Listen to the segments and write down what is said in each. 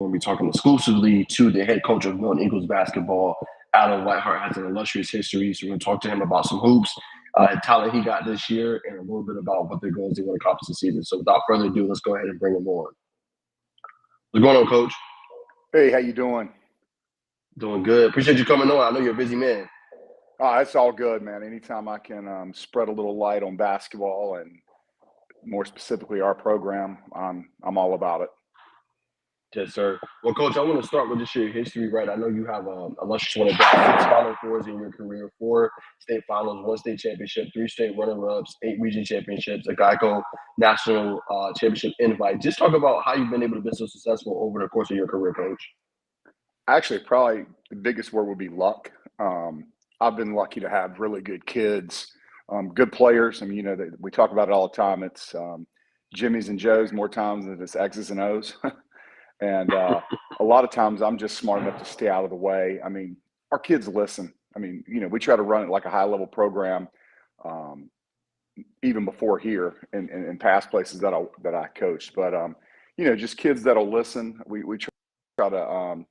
We'll be talking exclusively to the head coach of Milton Eagles basketball. Whitehart has an illustrious history, so we're going to talk to him about some hoops, talent he got this year, and a little bit about what their goals they want to accomplish this season. So without further ado, let's go ahead and bring him on. What's going on, Coach? Hey, how you doing? Doing good. Appreciate you coming on. I know you're a busy man. Oh, it's all good, man. Anytime I can spread a little light on basketball and more specifically our program, I'm all about it. Yes, sir. Well, Coach, I want to start with just your history, right? I know you have illustrious one of that 6 Final Fours in your career, 4 state finals, 1 state championship, 3 state runner-ups, 8 region championships, a Geico national championship invite. Just talk about how you've been able to be so successful over the course of your career, Coach. Actually, probably the biggest word would be luck. I've been lucky to have really good kids, good players. I mean, we talk about it all the time. It's Jimmys and Joes more times than it's X's and O's. And a lot of times I'm just smart enough to stay out of the way. I mean, our kids listen. I mean, we try to run it like a high-level program, even before here in past places that I coached. But just kids that'll listen. We try to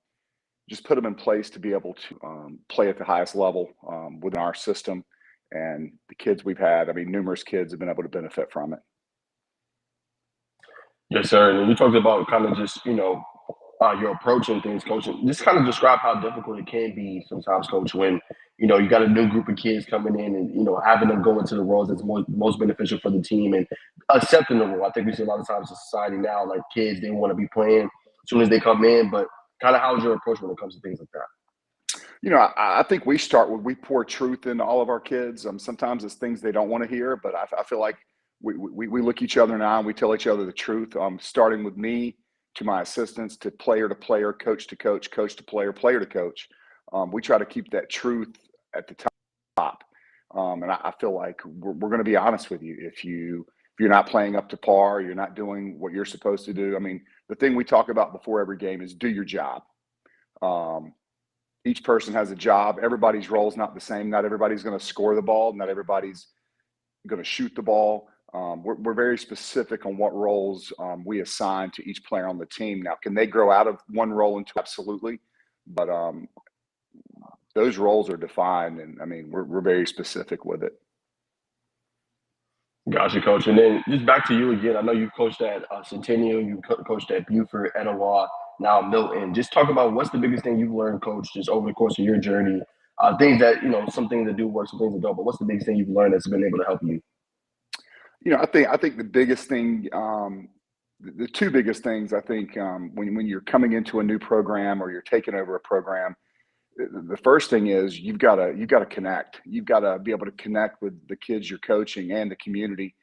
just put them in place to be able to play at the highest level within our system. And the kids we've had, I mean, numerous kids have been able to benefit from it. Yes, sir. And you talked about kind of just, your approach and things, Coach. Just kind of describe how difficult it can be sometimes, Coach, when, you got a new group of kids coming in and, having them go into the roles that's most beneficial for the team and accepting the role. I think we see a lot of times in society now, like kids, they want to be playing as soon as they come in, but kind of how's your approach when it comes to things like that? I think we pour truth into all of our kids. Sometimes it's things they don't want to hear, but I feel like we look each other in the eye and we tell each other the truth. Starting with me to my assistants, to player, coach to coach, coach to player to coach. We try to keep that truth at the top. And I feel like we're going to be honest with you. If you're not playing up to par, you're not doing what you're supposed to do. I mean, the thing we talk about before every game is do your job. Each person has a job. Everybody's role is not the same. Not everybody's going to score the ball. Not everybody's going to shoot the ball. We're very specific on what roles we assign to each player on the team. Now, can they grow out of one role into absolutely? But those roles are defined, and I mean, we're very specific with it. Gotcha, Coach. And then just back to you again. I know you coached at Centennial, you coached at Buford, Etowah, now Milton. Just talk about what's the biggest thing you've learned, Coach, just over the course of your journey. Things that, some things that do work, some things that don't, but what's the biggest thing you've learned that's been able to help you? I think the biggest thing, the two biggest things, I think, when you're coming into a new program or you're taking over a program, the first thing is you've got to connect. You've got to be able to connect with the kids you're coaching and the community.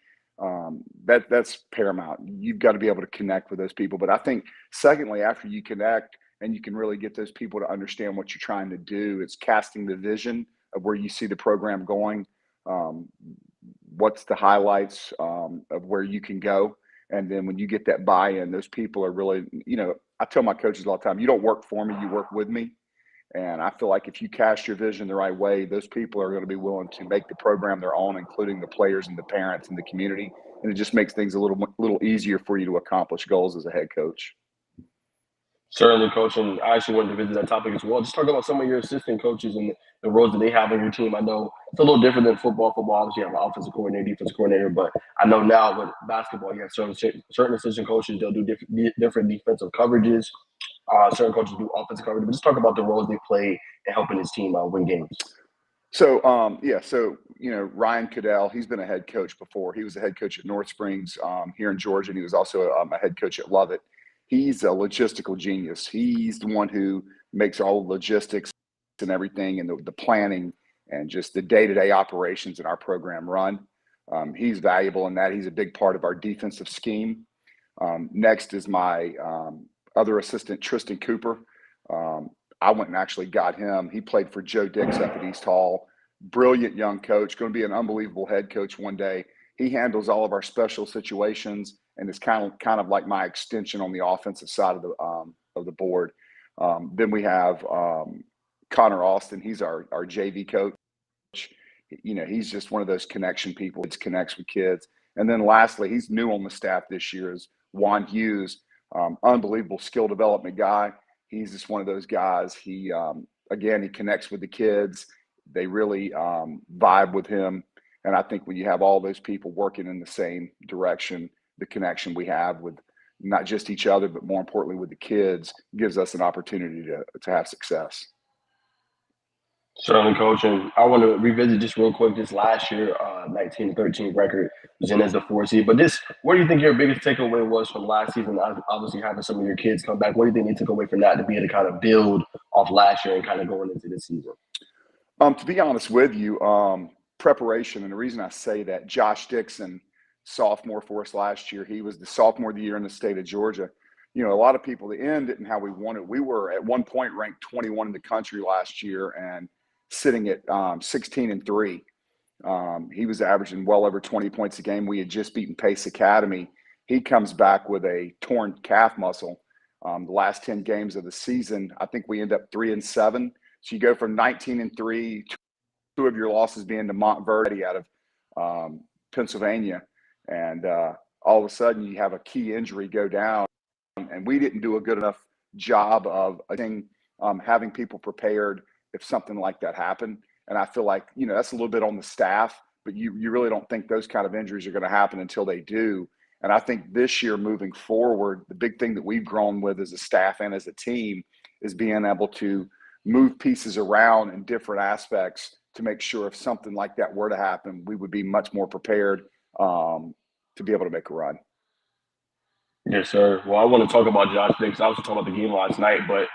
That's paramount. You've got to be able to connect with those people. But I think secondly, after you connect and you can really get those people to understand what you're trying to do, it's casting the vision of where you see the program going. What's the highlights of where you can go. And then when you get that buy-in, those people are really, I tell my coaches all the time, you don't work for me, you work with me. And I feel like if you cast your vision the right way, those people are going to be willing to make the program their own, including the players and the parents and the community. And it just makes things a little easier for you to accomplish goals as a head coach. Certainly, Coach, and I actually wanted to visit that topic as well. Just talk about some of your assistant coaches and the roles that they have on your team. I know it's a little different than football. Football, obviously, you have an offensive coordinator, defensive coordinator, but I know now with basketball, you have certain assistant coaches. They'll do different defensive coverages. Certain coaches do offensive coverage. But just talk about the roles they play in helping his team win games. So, Ryan Cadell, he's been a head coach before. He was a head coach at North Springs here in Georgia, and he was also a head coach at Lovett. He's a logistical genius. He's the one who makes all the logistics and everything and the planning and just the day-to-day operations in our program run. He's valuable in that. He's a big part of our defensive scheme. Next is my other assistant, Tristan Cooper. I went and actually got him. He played for Joe Dix up at East Hall. Brilliant young coach, going to be an unbelievable head coach one day. He handles all of our special situations and is kind of like my extension on the offensive side of the board. Then we have Connor Austin. He's our JV coach. He's just one of those connection people. He connects with kids. And then lastly, he's new on the staff this year, is Juan Hughes. Unbelievable skill development guy. He's just one of those guys. Again, he connects with the kids. They really vibe with him. And I think when you have all those people working in the same direction, the connection we have with not just each other, but more importantly with the kids, gives us an opportunity to have success. Certainly, coach. And I want to revisit just real quick this last year, 19-13 record was in as the 4 seed. But what do you think your biggest takeaway was from last season? Obviously, having some of your kids come back. What do you think they took away from that to be able to kind of build off last year and kind of going into this season? To be honest with you, preparation, and the reason I say that, Josh Dixon, sophomore for us last year, he was the sophomore of the year in the state of Georgia. A lot of people, the end didn't how we wanted. We were at one point ranked 21 in the country last year and sitting at 16-3. He was averaging well over 20 points a game. We had just beaten Pace Academy. He comes back with a torn calf muscle. The last 10 games of the season, I think we end up 3-7. So you go from 19-3, two of your losses being to Montverde out of Pennsylvania, and all of a sudden you have a key injury go down, and we didn't do a good enough job of having people prepared if something like that happened. And I feel like that's a little bit on the staff, but you really don't think those kind of injuries are going to happen until they do. And I think this year moving forward, the big thing that we've grown with as a staff and as a team is being able to move pieces around in different aspects to make sure if something like that were to happen, we would be much more prepared to be able to make a run. Yes, sir. Well, I want to talk about Josh Dixon. I was talking about the game last night, but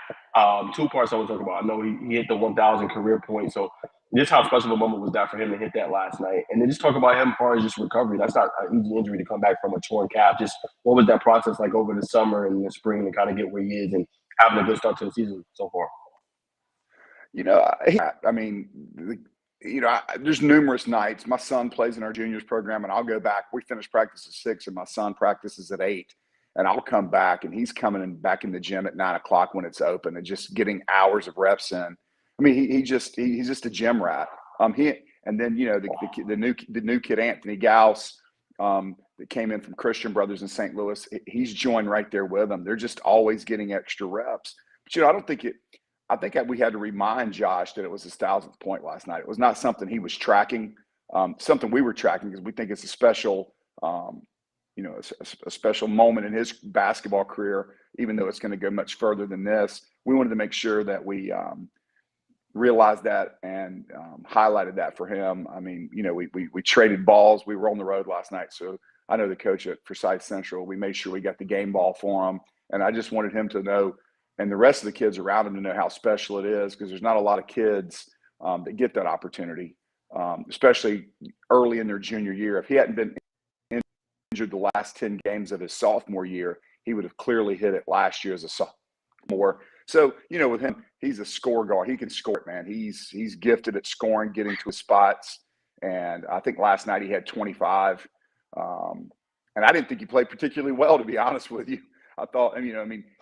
two parts I want to talk about. I know he hit the 1,000 career point, so just how special a moment was that for him to hit that last night? And then just talk about him as far as just recovery. That's not an easy injury to come back from, a torn calf. Just what was that process like over the summer and the spring to kind of get where he is and having a good start to the season so far? I mean, there's numerous nights. My son plays in our juniors program, and I'll go back. We finish practice at 6, and my son practices at 8. And I'll come back, and he's coming in back in the gym at 9 o'clock when it's open, and just getting hours of reps in. I mean, he's just a gym rat. And then the new kid Anthony Gauss that came in from Christian Brothers in St. Louis. He's joined right there with them. They're just always getting extra reps. But I don't think it. I think we had to remind Josh that it was his 1,000th point last night. It was not something he was tracking, something we were tracking because we think it's a special, a special moment in his basketball career, even though it's going to go much further than this. We wanted to make sure that we realized that and highlighted that for him. I mean, we traded balls. We were on the road last night, so I know the coach at Forsyth Central. We made sure we got the game ball for him, and I just wanted him to know, and the rest of the kids around him to know how special it is, because there's not a lot of kids that get that opportunity, especially early in their junior year. If he hadn't been injured the last 10 games of his sophomore year, he would have clearly hit it last year as a sophomore. So, with him, he's a score guard. He can score it, man. He's gifted at scoring, getting to his spots. And I think last night he had 25. And I didn't think he played particularly well, to be honest with you. I thought,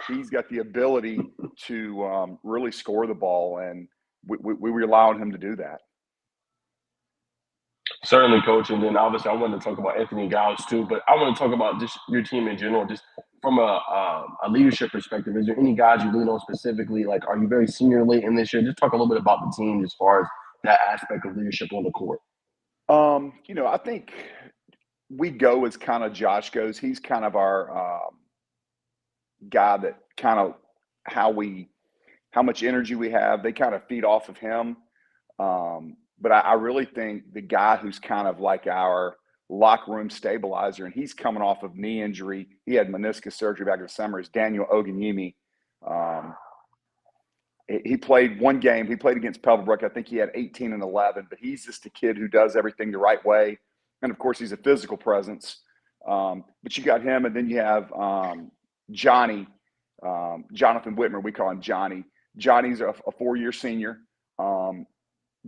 he's got the ability to really score the ball, and we rely on him to do that. Certainly, coach. And then obviously, I wanted to talk about Anthony Gauss too, but I want to talk about just your team in general, just from a leadership perspective. Is there any guys you lean on specifically? Like, are you very senior late in this year? Just talk a little bit about the team as far as that aspect of leadership on the court. I think we go as kind of Josh goes. He's kind of our guy that kind of how much energy we have. They kind of feed off of him. But I really think the guy who's kind of like our locker room stabilizer, and he's coming off of knee injury. He had meniscus surgery back in the summer, is Daniel Oganyemi. He played one game. He played against Pebblebrook. I think he had 18 and 11, but he's just a kid who does everything the right way. And, of course, he's a physical presence. But you got him, and then you have Johnny, Jonathan Whitmer. We call him Johnny. Johnny's a 4-year senior.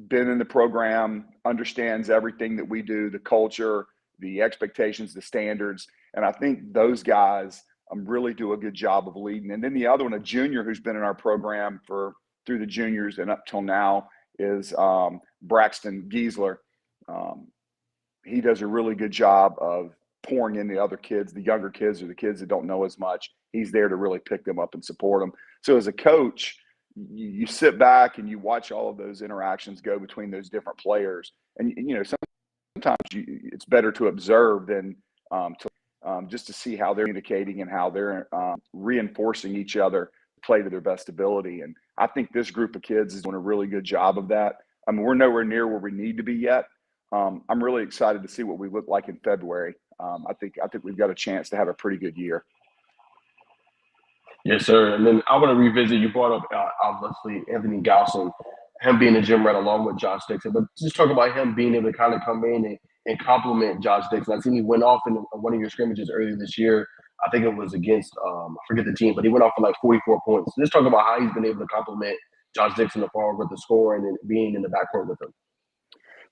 Been in the program, understands everything that we do, the culture, the expectations, the standards. And I think those guys really do a good job of leading. And then the other one, a junior who's been in our program through the juniors and up till now, is Braxton Giesler. He does a really good job of pouring in the other kids, the younger kids or the kids that don't know as much. He's there to really pick them up and support them. So as a coach, you sit back and you watch all of those interactions go between those different players. And sometimes it's better to observe than just to see how they're communicating and how they're reinforcing each other to play to their best ability. And I think this group of kids is doing a really good job of that. I mean, we're nowhere near where we need to be yet. I'm really excited to see what we look like in February. I think we've got a chance to have a pretty good year. Yes, sir. And then I want to revisit. You brought up obviously Anthony Galson, him being a gym rat along with Josh Dixon, but just talk about him being able to kind of come in and compliment Josh Dixon. I seen he went off in one of your scrimmages earlier this year. I think it was against I forget the team, but he went off for like 44 points. Just talk about how he's been able to compliment Josh Dixon as far with the scoring and being in the backcourt with him.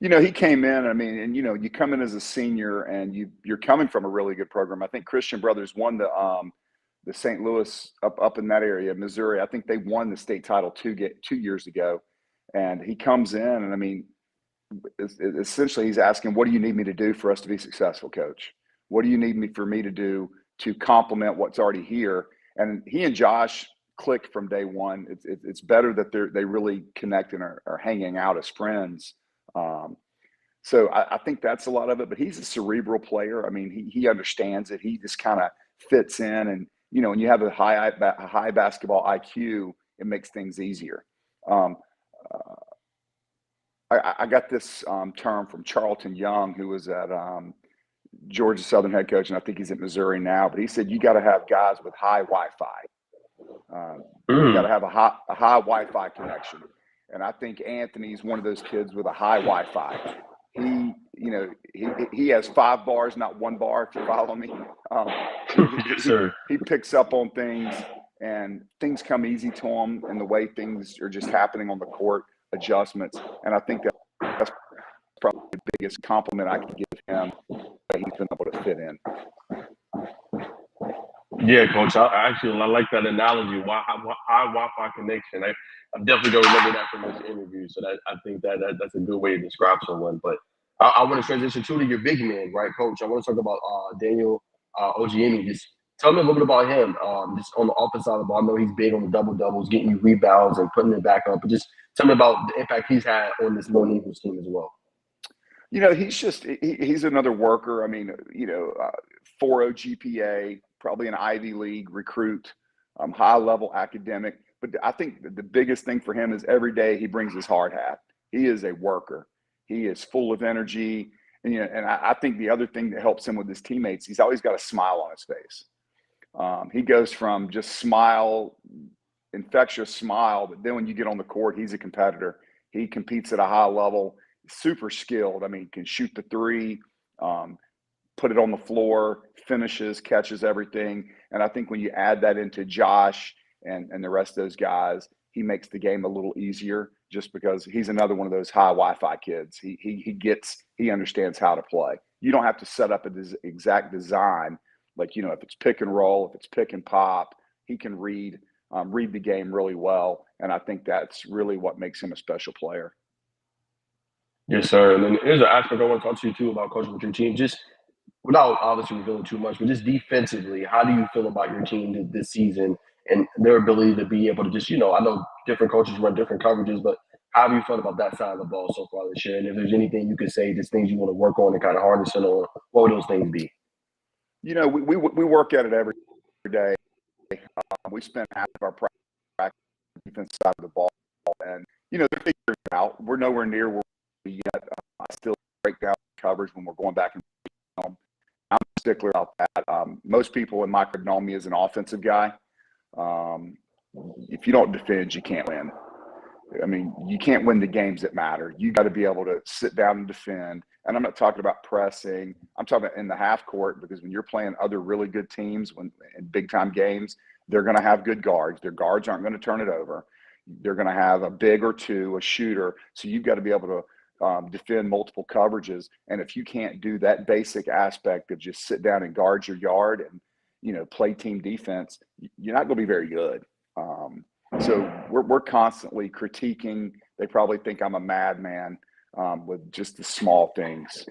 He came in, I mean, and you come in as a senior and you're coming from a really good program. I think Christian Brothers won the St. Louis up in that area, Missouri. I think they won the state title 2 years ago. And he comes in and I mean, essentially he's asking, what do you need me to do for us to be successful, coach? What do you need for me to do to complement what's already here? And he and Josh clicked from day one. It's better that they really connect and are hanging out as friends. So I think that's a lot of it, but he's a cerebral player. I mean, he understands it. He just kind of fits in, and when you have a high basketball IQ, it makes things easier. I got this term from Charlton Young, who was at Georgia Southern head coach, and I think he's at Missouri now. But he said you got to have guys with high Wi-Fi. You got to have a high Wi-Fi connection. And I think Anthony's one of those kids with a high Wi-Fi. He has 5 bars, not 1 bar, if you follow me. He picks up on things, and things come easy to him, and the way things are just happening on the court, adjustments. And I think that's probably the biggest compliment I can give him, that he's been able to fit in. Yeah, Coach. I like that analogy. High Wi-Fi connection. I'm definitely gonna remember that from this interview. So I think that's a good way to describe someone. But I want to transition to your big man, right, Coach? I want to talk about Daniel Ogieni. Just tell me a little bit about him. Just on the offensive side of the ball, I know he's big on the double doubles, getting you rebounds and putting it back up. But just tell me about the impact he's had on this Milton Eagles team as well. He's another worker. I mean, 4.0 GPA, probably an Ivy League recruit, high level academic. But I think the biggest thing for him is every day he brings his hard hat. He is a worker. He is full of energy. And I think the other thing that helps him with his teammates, he's always got a smile on his face. He goes from just smile, infectious smile, but then when you get on the court, he's a competitor. He competes at a high level, super skilled. I mean, can shoot the 3, put it on the floor, finishes, catches everything. And I think when you add that into Josh and the rest of those guys, he makes the game a little easier, just because he's another one of those high Wi-Fi kids. He understands how to play. You don't have to set up an exact design. Like, if it's pick and roll, if it's pick and pop, he can read the game really well. And I think that's really what makes him a special player. Yes, sir. And then here's an aspect I want to talk to you too about coaching with your team. Just without obviously revealing too much, but just defensively, how do you feel about your team this season and their ability to be able to just, I know different coaches run different coverages, but how have you felt about that side of the ball so far this year? And if there's anything you could say, just things you want to work on and kind of harness it on, what would those things be? We work at it every day. We spend half of our practice defense side of the ball, and they're figuring it out. We're nowhere near where we're yet. I still break down coverage when we're going back and film. I'm a stickler about that. Most people in my crowd know me as an offensive guy. If you don't defend, you can't win. I mean, you can't win the games that matter. You got to be able to sit down and defend. And I'm not talking about pressing. I'm talking about in the half court, because when you're playing other really good teams in big time games, they're going to have good guards. Their guards aren't going to turn it over. They're going to have a big or two, a shooter. So you've got to be able to defend multiple coverages. And if you can't do that basic aspect of just sit down and guard your yard and, play team defense, you're not going to be very good. So we're constantly critiquing. They probably think I'm a madman with just the small things.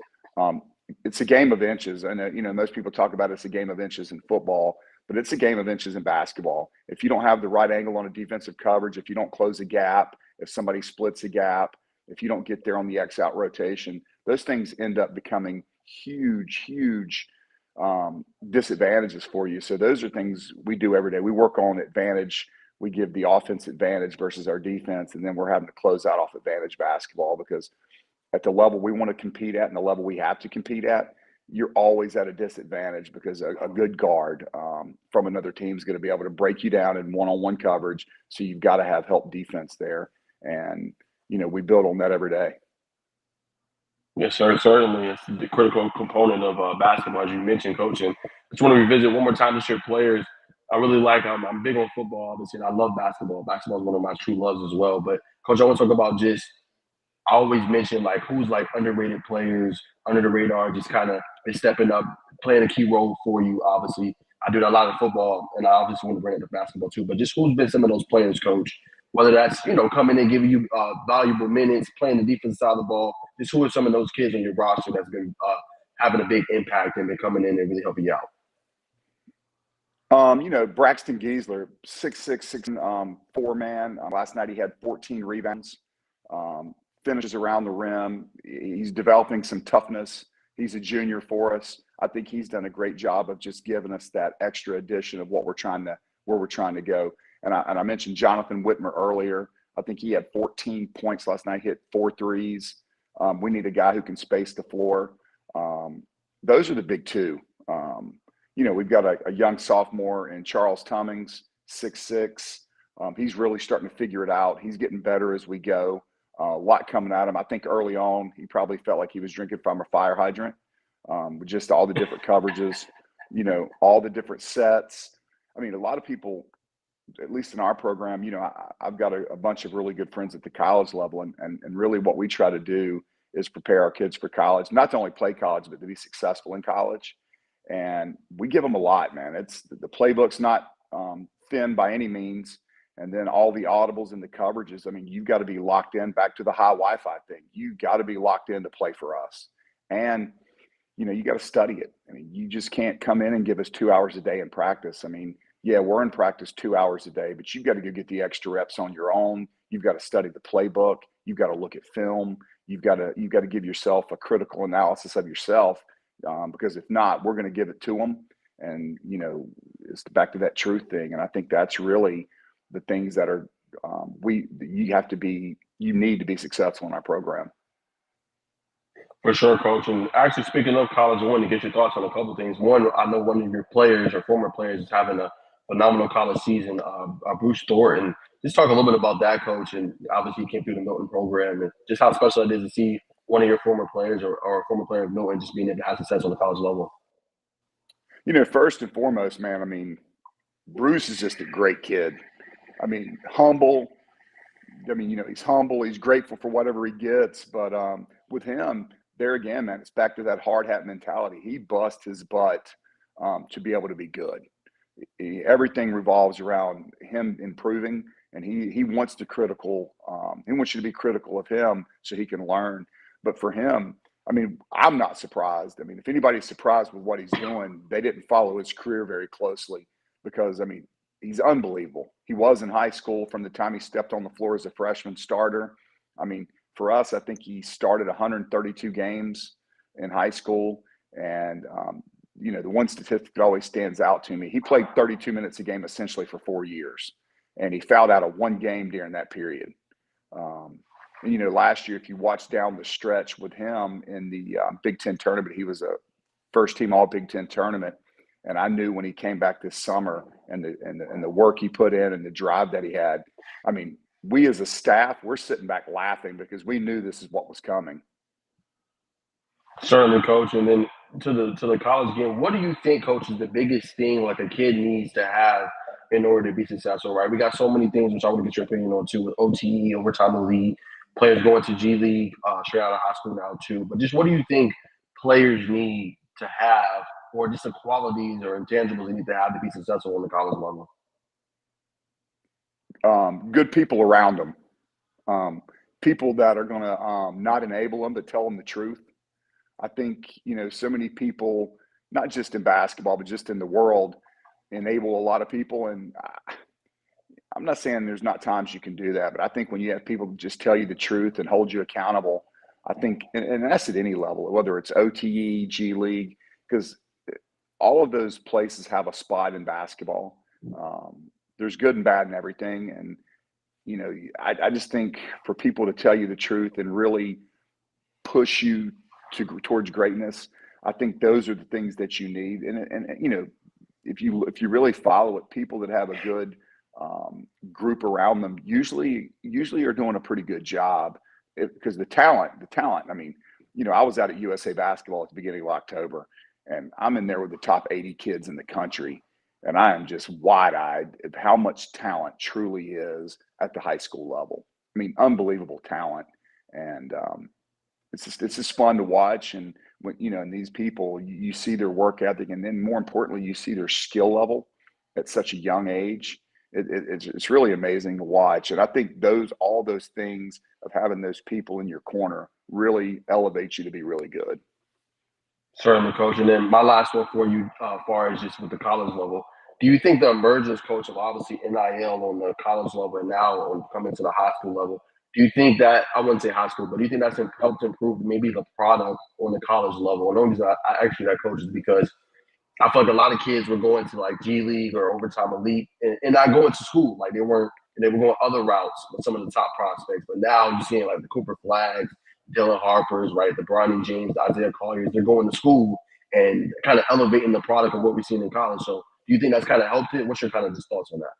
it's a game of inches. I know, most people talk about it's a game of inches in football, but it's a game of inches in basketball. If you don't have the right angle on a defensive coverage, if you don't close a gap, if somebody splits a gap, if you don't get there on the X out rotation, those things end up becoming huge, huge disadvantages for you. So those are things we do every day. We work on advantage. We give the offense advantage versus our defense, and then we're having to close out off advantage basketball because at the level we want to compete at and the level we have to compete at, you're always at a disadvantage because a good guard from another team is going to be able to break you down in one-on-one coverage. So you've got to have help defense there. And, we build on that every day. Yes, sir. Certainly, it's the critical component of basketball, as you mentioned, coach. And I just want to revisit one more time just your players. I really like. I'm big on football, obviously, and I love basketball. Basketball is one of my true loves as well. But coach, I want to talk about just. I always mention like who's like underrated players under the radar, just kind of is stepping up, playing a key role for you. Obviously, I do a lot of football, and I obviously want to bring it to basketball too. But just who's been some of those players, coach? Whether that's coming in giving you valuable minutes, playing the defense side of the ball. Just who are some of those kids on your roster that's been having a big impact and been coming in and really helping you out? Braxton Giesler, 6'6", 4-man. Last night he had 14 rebounds, finishes around the rim. He's developing some toughness. He's a junior for us. I think he's done a great job of just giving us that extra addition of where we're trying to go. And I mentioned Jonathan Whitmer earlier. I think he had 14 points last night, hit 4 threes. We need a guy who can space the floor. Those are the big two. We've got a young sophomore in Charles Tummings, 6'6". He's really starting to figure it out. He's getting better as we go. A lot coming at him. I think early on, he probably felt like he was drinking from a fire hydrant with just all the different coverages, all the different sets. I mean, a lot of people, at least in our program, I've got a bunch of really good friends at the college level. And really what we try to do is prepare our kids for college, not to only play college, but to be successful in college. And we give them a lot, man. It's the playbook's not thin by any means. And then all the audibles and the coverages. I mean, you've got to be locked in, back to the high Wi-Fi thing. You've got to be locked in to play for us. And, you got to study it. I mean, you just can't come in and give us 2 hours a day in practice. I mean, yeah, we're in practice 2 hours a day, but you've got to go get the extra reps on your own. You've got to study the playbook. You've got to look at film. You've got to give yourself a critical analysis of yourself. Because if not, we're going to give it to them. And, it's back to that truth thing. And I think that's really the things that are, you need to be successful in our program. For sure, coach. And actually, speaking of college, I wanted to get your thoughts on a couple of things. One, I know one of your players or former players is having a phenomenal college season, Bruce Thornton. Just talk a little bit about that, coach. And obviously, he came through the Milton program and just how special it is to see one of your former players or a former player of Milton just being able to have success on the college level. First and foremost, man, I mean, Bruce is just a great kid. I mean, humble. I mean, he's humble. He's grateful for whatever he gets. But with him, there again, man, it's back to that hard hat mentality. He bust his butt to be able to be good. Everything revolves around him improving, and he wants he wants you to be critical of him so he can learn. But for him, I mean, I'm not surprised. I mean, if anybody's surprised with what he's doing, they didn't follow his career very closely because, I mean, he's unbelievable. He was in high school from the time he stepped on the floor as a freshman starter. I mean, for us, I think he started 132 games in high school. And, the one statistic that always stands out to me, he played 32 minutes a game essentially for 4 years. And he fouled out of one game during that period. And, last year, if you watch down the stretch with him in the Big Ten tournament, he was a first-team All-Big Ten tournament. And I knew when he came back this summer and the work he put in and the drive that he had, I mean, we as a staff, we're sitting back laughing because we knew this is what was coming. Certainly, coach. And then to the college game, what do you think, coach, is the biggest thing like a kid needs to have in order to be successful? Right, we got so many things which I want to get your opinion on too, with OTE, overtime elite, players going to G League, straight out of high school now too. But just what do you think players need to have, or just the qualities or intangibles they need to have to be successful on the college level? Good people around them, people that are going to not enable them, but tell them the truth. I think, so many people, not just in basketball, but just in the world, enable a lot of people. And I'm not saying there's not times you can do that, but I think when you have people just tell you the truth and hold you accountable, I think, and that's at any level, whether it's OTE, G League, because all of those places have a spot in basketball. There's good and bad in everything. And, I just think for people to tell you the truth and really push you towards greatness, I think those are the things that you need. And if you really follow it, people that have a good group around them usually are doing a pretty good job, because the talent. I mean, I was out at USA Basketball at the beginning of October, and I'm in there with the top 80 kids in the country, and I am just wide-eyed at how much talent truly is at the high school level. I mean, unbelievable talent, and it's just fun to watch. And when and these people, you see their work ethic, and then more importantly, you see their skill level at such a young age. It's really amazing to watch. And I think all those things of having those people in your corner really elevates you to be really good. Certainly, coach. And then my last one for you, far as just with the college level, do you think the emergence, coach, of obviously NIL on the college level and now on coming to the high school level, do you think that, I wouldn't say high school, but do you think that's helped improve maybe the product on the college level? And the only reason I actually that coach is because I feel like a lot of kids were going to like G League or Overtime Elite and not going to school. Like they were going other routes with some of the top prospects. But now you're seeing like the Cooper Flags, Dylan Harper's, right? The Bronny James, the Isaiah Colliers, they're going to school and kind of elevating the product of what we've seen in college. So do you think that's kind of helped it? What's your kind of just thoughts on that?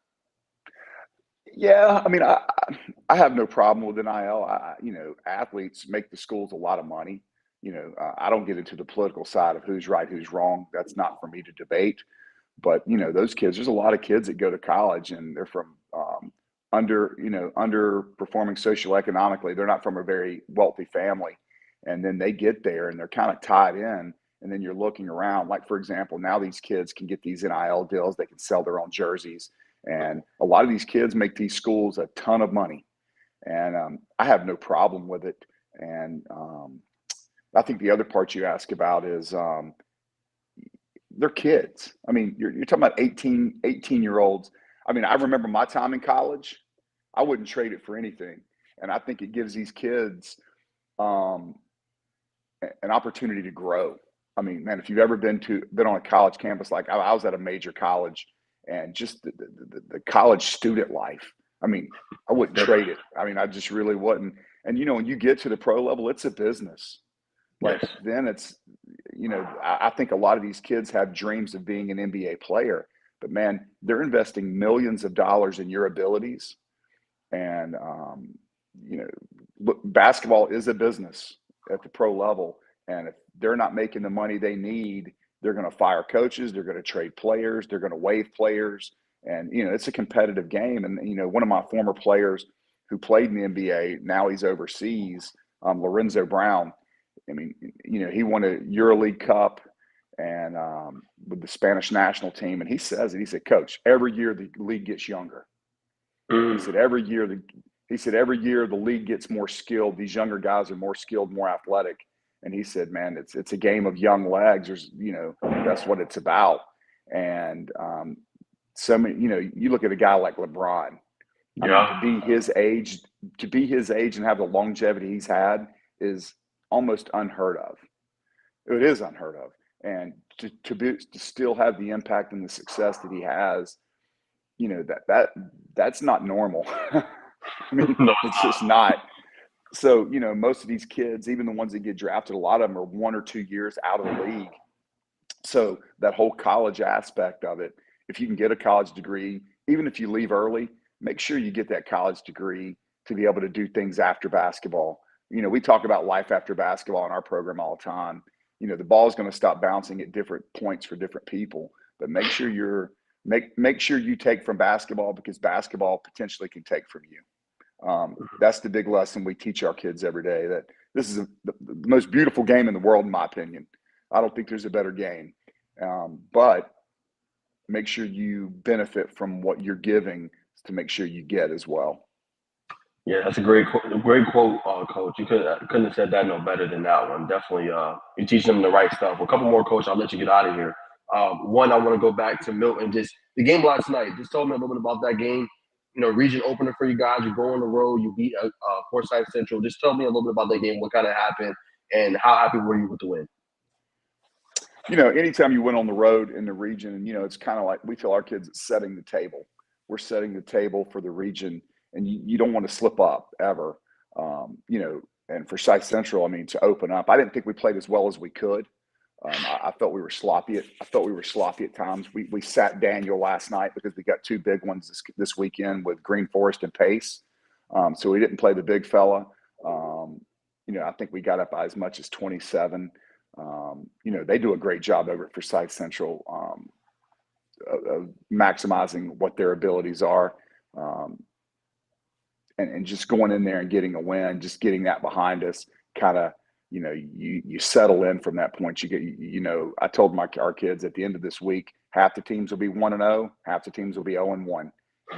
Yeah, I mean, I have no problem with NIL. Athletes make the schools a lot of money. I don't get into the political side of who's right, who's wrong. That's not for me to debate. But those kids, there's a lot of kids that go to college and they're from underperforming socioeconomically. They're not from a very wealthy family, and then they get there and they're kind of tied in. And then you're looking around, like for example, now these kids can get these NIL deals. They can sell their own jerseys, and a lot of these kids make these schools a ton of money. And I have no problem with it. And I think the other part you ask about is they're kids. I mean, you're talking about 18-year-olds. I mean, I remember my time in college. I wouldn't trade it for anything. And I think it gives these kids um, an opportunity to grow. I mean, man, if you've ever been on a college campus, like I was at a major college, and just the college student life. I mean, I wouldn't trade it. I mean, I just really wouldn't. And when you get to the pro level, it's a business. Like Yes. then I think a lot of these kids have dreams of being an NBA player, but man, they're investing millions of dollars in your abilities. And, look, basketball is a business at the pro level. And if they're not making the money they need, they're going to fire coaches, they're going to trade players, they're going to waive players. And, it's a competitive game. And, one of my former players who played in the NBA, now he's overseas, Lorenzo Brown. I mean, he won a EuroLeague Cup and with the Spanish national team. And he says it. He said, "Coach, every year the league gets younger." He said, every year the league gets more skilled. These younger guys are more skilled, more athletic. And he said, "Man, it's a game of young legs. That's what it's about." And so many, you look at a guy like LeBron. I mean, Yeah. to be his age and have the longevity he's had is almost unheard of. It is unheard of. And to still have the impact and the success that he has, that's not normal. I mean, No, it's just not. So, most of these kids, even the ones that get drafted, a lot of them are 1 or 2 years out of the league. So that whole college aspect of it, if you can get a college degree, even if you leave early, make sure you get that college degree to be able to do things after basketball. We talk about life after basketball in our program all the time. The ball is going to stop bouncing at different points for different people, but make sure you take from basketball, because basketball potentially can take from you. That's the big lesson we teach our kids every day, that this is the most beautiful game in the world, in my opinion. I don't think there's a better game. But make sure you benefit from what you're giving to make sure you get as well. Yeah, that's a great quote, Coach. You couldn't have said that no better than that one. Definitely, you teach them the right stuff. A couple more, Coach. I'll let you get out of here. One, I want to go back to Milton. Just the game last night. Just tell me a little bit about that game. You know, region opener for you guys. You go on the road. You beat Forsyth Central. Just tell me a little bit about that game. What kind of happened, and how happy were you with the win? Anytime you went on the road in the region, and it's kind of like we tell our kids it's setting the table. We're setting the table for the region, and you don't want to slip up ever. And for South Central, I mean, to open up, I didn't think we played as well as we could. I felt we were sloppy. I felt we were sloppy at times. We sat Daniel last night because we got two big ones this weekend with Green Forest and Pace. So we didn't play the big fella. I think we got up by as much as 27. They do a great job over at Forsyth Central of maximizing what their abilities are, and just going in there and getting a win, just getting that behind us. Kind of, you settle in from that point. You get, I told our kids at the end of this week, half the teams will be 1-0, half the teams will be 0-1.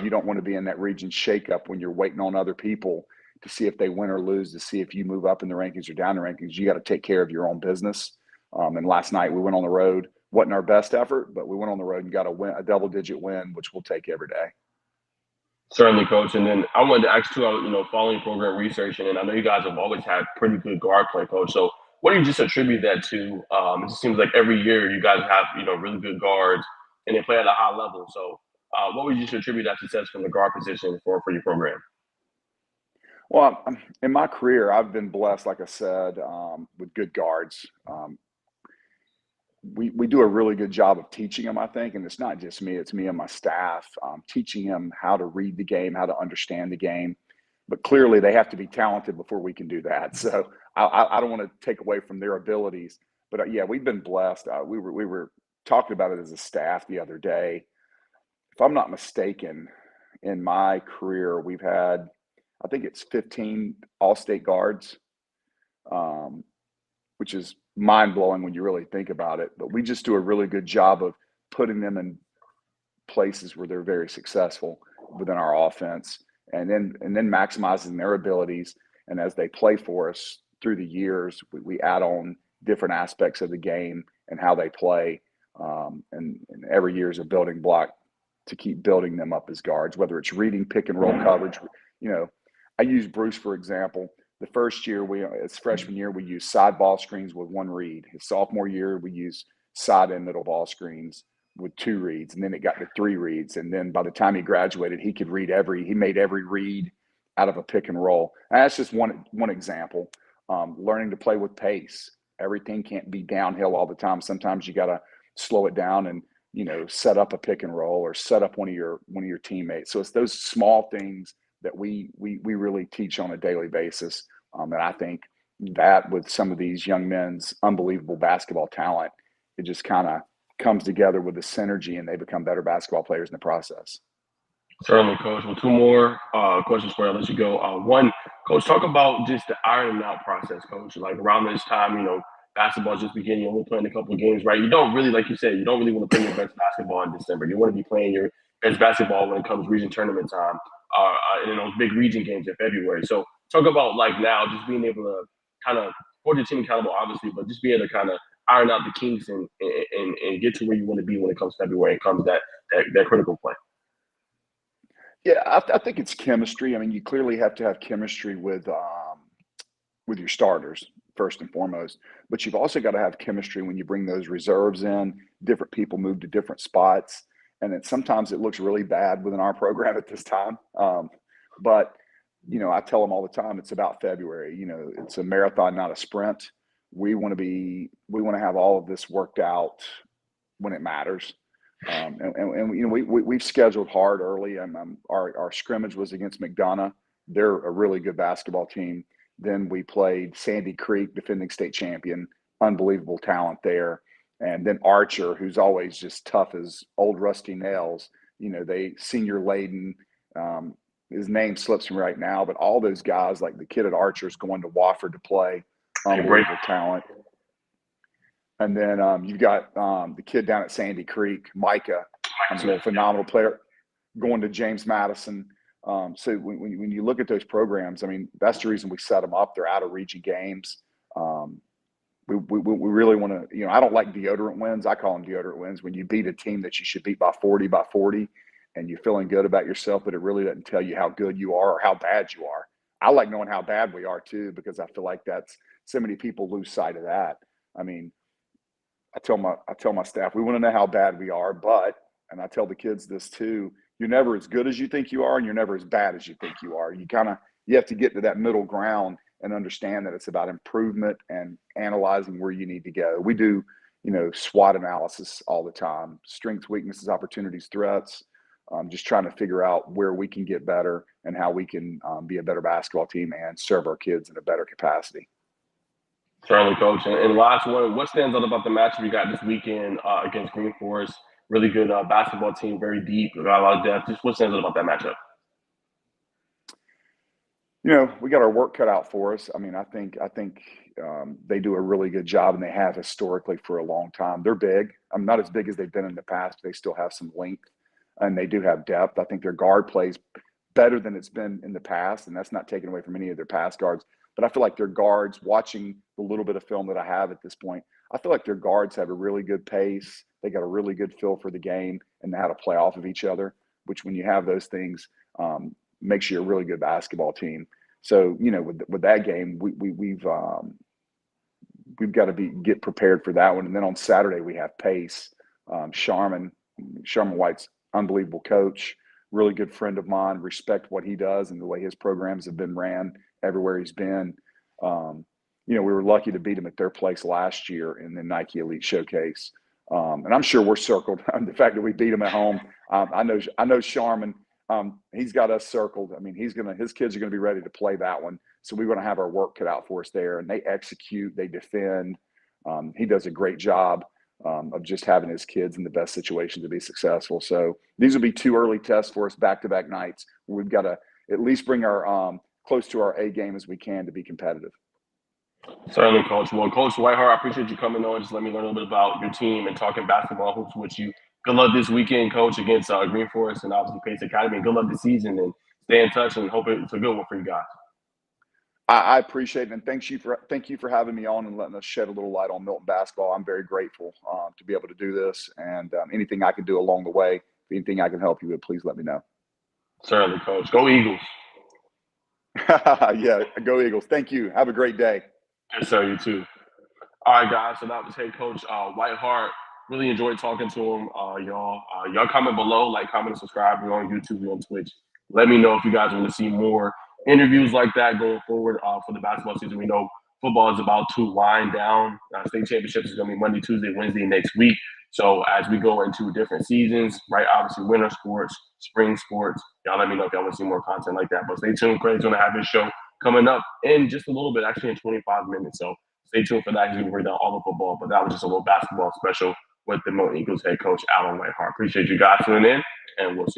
You don't want to be in that region shakeup when you're waiting on other people to see if they win or lose, to see if you move up in the rankings or down the rankings. You got to take care of your own business. And last night we went on the road. Wasn't our best effort, but we went on the road and got a double-digit win, which we'll take every day. Certainly, Coach. And then I wanted to ask too, following program research, and I know you guys have always had pretty good guard play, Coach. So what do you just attribute that to? It just seems like every year you guys have, really good guards and they play at a high level. So what would you just attribute that success from the guard position for your program? Well, in my career, I've been blessed, like I said, with good guards. We do a really good job of teaching them, I think, and it's not just me; it's me and my staff, teaching them how to read the game, how to understand the game. But clearly, they have to be talented before we can do that. So I don't want to take away from their abilities, but yeah, we've been blessed. We were talking about it as a staff the other day. If I'm not mistaken, in my career, we've had, I think it's 15 All-State guards, um, which is mind blowing when you really think about it. But we just do a really good job of putting them in places where they're very successful within our offense, and then maximizing their abilities. And as they play for us through the years, we add on different aspects of the game and how they play. And every year is a building block to keep building them up as guards, whether it's reading pick and roll coverage. You know, I use Bruce for example. The first year, his freshman year, we used side ball screens with one read. His sophomore year, we used side and middle ball screens with two reads, and then it got to three reads. And then by the time he graduated, he made every read out of a pick and roll. And that's just one example. Learning to play with pace. Everything can't be downhill all the time. Sometimes you got to slow it down and set up a pick and roll or set up one of your teammates. So it's those small things that we really teach on a daily basis. And I think that with some of these young men's unbelievable basketball talent, it just kind of comes together with the synergy and they become better basketball players in the process. Certainly, Coach. Well, two more questions for you. I'll let you go. One, Coach, talk about just the ironing out process, Coach. Like around this time, basketball's just beginning. You're only playing a couple of games, right? You don't really, like you said, you don't really want to play your best basketball in December. You want to be playing your best basketball when it comes region tournament time, and those big region games in February. So talk about like now just being able to kind of hold your team accountable, obviously, but just be able to kind of iron out the kinks and get to where you want to be when it comes February and comes that critical play. Yeah, I think it's chemistry. I mean, you clearly have to have chemistry with your starters first and foremost, but you've also got to have chemistry when you bring those reserves in. Different people move to different spots, and then sometimes it looks really bad within our program at this time. But I tell them all the time, it's about February. It's a marathon, not a sprint. We want to have all of this worked out when it matters. We've scheduled hard early, and our scrimmage was against McDonough. They're a really good basketball team. Then we played Sandy Creek, defending state champion, unbelievable talent there. And then Archer, who's always just tough as old rusty nails. They senior laden. His name slips me right now, but all those guys, like the kid at Archer's going to Wofford to play, unbelievable talent. And then you've got the kid down at Sandy Creek, Micah, a phenomenal player, going to James Madison. So when you look at those programs, I mean, that's the reason we set them up. They're out of region games. Um, we really want to, I don't like deodorant wins. I call them deodorant wins when you beat a team that you should beat by 40 and you're feeling good about yourself, but it really doesn't tell you how good you are or how bad you are. I like knowing how bad we are too, because I feel like that's so many people lose sight of that. I mean, I tell my staff, we want to know how bad we are, but, and I tell the kids this too, you're never as good as you think you are, and you're never as bad as you think you are. You have to get to that middle ground and understand that it's about improvement and analyzing where you need to go. We do, SWOT analysis all the time: strengths, weaknesses, opportunities, threats. Just trying to figure out where we can get better and how we can be a better basketball team and serve our kids in a better capacity. Certainly, coach. And last one, what stands out about the matchup you got this weekend against Green Forest? Really good basketball team, very deep, got a lot of depth. Just what stands out about that matchup? We got our work cut out for us. I mean, I think they do a really good job, and they have historically for a long time. They're big. I'm not as big as they've been in the past. They still have some length, and they do have depth. I think their guard plays better than it's been in the past, and that's not taken away from any of their past guards. But I feel like their guards, watching the little bit of film that I have at this point, I feel like their guards have a really good pace. They got a really good feel for the game and how to play off of each other, which when you have those things, makes you a really good basketball team. So with that game, we've got to get prepared for that one. And then on Saturday we have pace. Sharman White's unbelievable coach, really good friend of mine. Respect what he does and the way his programs have been ran everywhere he's been. We were lucky to beat him at their place last year in the Nike Elite Showcase. And I'm sure we're circled. The fact that we beat him at home, I know Sharman. He's got us circled. I mean, his kids are gonna be ready to play that one. So we're gonna have our work cut out for us there. And they execute, they defend. He does a great job of just having his kids in the best situation to be successful. So these will be two early tests for us, back-to-back nights. We've got to at least bring our close to our A game as we can to be competitive. Certainly, coach. Well, Coach Whitehart, I appreciate you coming on. Just let me learn a little bit about your team and talking basketball hoops with you. Good luck this weekend, coach, against Green Forest and obviously Pace Academy. And good luck this season, and stay in touch, and hope it's a good one for you guys. I appreciate it, and thank you for having me on and letting us shed a little light on Milton basketball. I'm very grateful to be able to do this, and anything I can do along the way, anything I can help you with, please let me know. Certainly, coach. Go Eagles. Yeah, go Eagles. Thank you. Have a great day. Yes, sir. You too. All right, guys. So that was head coach Whitehart. Really enjoyed talking to him, y'all. Y'all comment below, like, comment, and subscribe. We're on YouTube, we're on Twitch. Let me know if you guys want to see more interviews like that going forward for the basketball season. We know football is about to wind down. State championships is going to be Monday, Tuesday, Wednesday next week. So as we go into different seasons, right? Obviously, winter sports, spring sports. Y'all let me know if y'all want to see more content like that. But stay tuned. Craig's going to have his show coming up in just a little bit, actually in 25 minutes. So stay tuned for that. He's going to break down all the football. But that was just a little basketball special with the Milton Eagles head coach, Alan Whitehart. Appreciate you guys tuning in, and we'll see you.